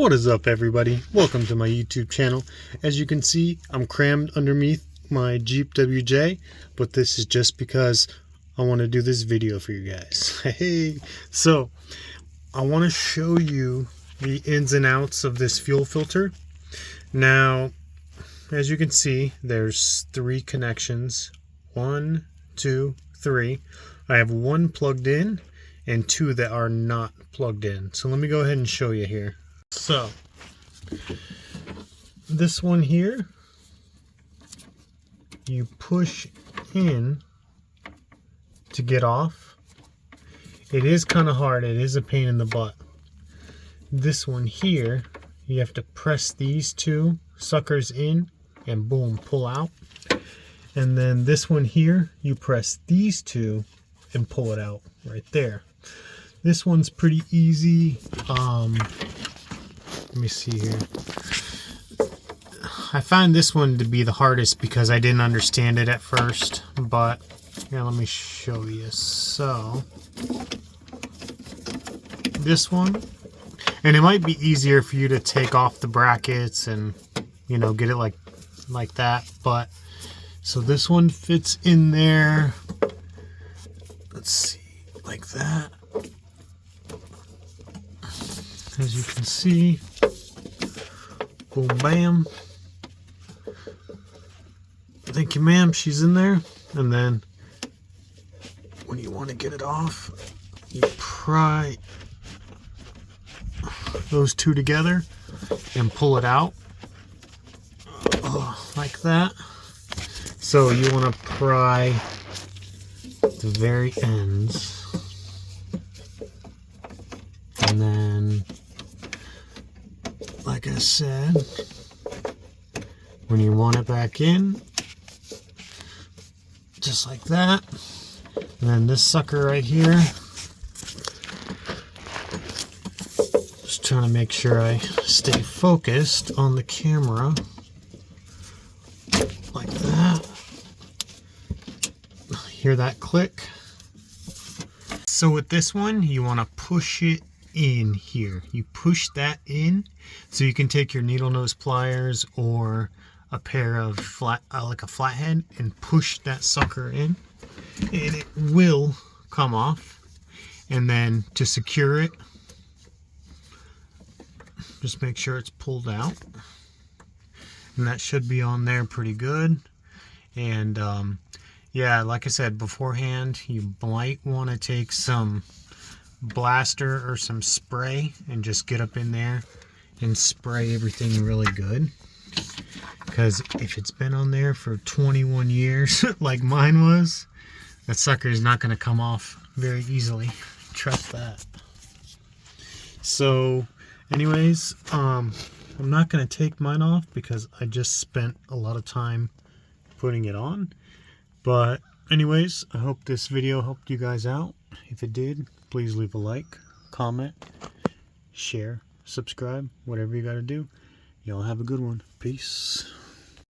What is up, everybody? Welcome to my YouTube channel. As you can see, I'm crammed underneath my Jeep WJ, but this is just because I want to do this video for you guys. Hey, so I want to show you the ins and outs of this fuel filter. Now, as you can see, there's 3 connections. 1, 2, 3. I have 1 plugged in and 2 that are not plugged in. So let me go ahead and show you here. So this one here, you push in to get off. It is kind of hard. It is a pain in the butt. This one here, you have to press these 2 suckers in and boom, pull out. And then this one here, you press these 2 and pull it out right there. This one's pretty easy. Let me see here. I find this one to be the hardest because I didn't understand it at first, but here, let me show you. So this one, and it might be easier for you to take off the brackets and, you know, get it like that, but so this one fits in there. Let's see, like that. As you can see, boom, bam. Thank you, ma'am. She's in there. And then when you want to get it off, you pry those 2 together and pull it out like that. So you want to pry the very ends, and then, like I said, when you want it back in, just like that. And then this sucker right here, just trying to make sure I stay focused on the camera, like that. Hear that click? So with this one, you want to push it in here. You push that in, so you can take your needle nose pliers or a pair of like a flathead, and push that sucker in, and it will come off. And then to secure it, just make sure it's pulled out, and that should be on there pretty good. And yeah, like I said beforehand, you might want to take some blaster or some spray and just get up in there and spray everything really good, because if it's been on there for 21 years like mine was, that sucker is not going to come off very easily. Trust that. So anyways, I'm not going to take mine off because I just spent a lot of time putting it on. But anyways, I hope this video helped you guys out. If it did, please leave a like, comment, share, subscribe, whatever you got to do. Y'all have a good one. Peace.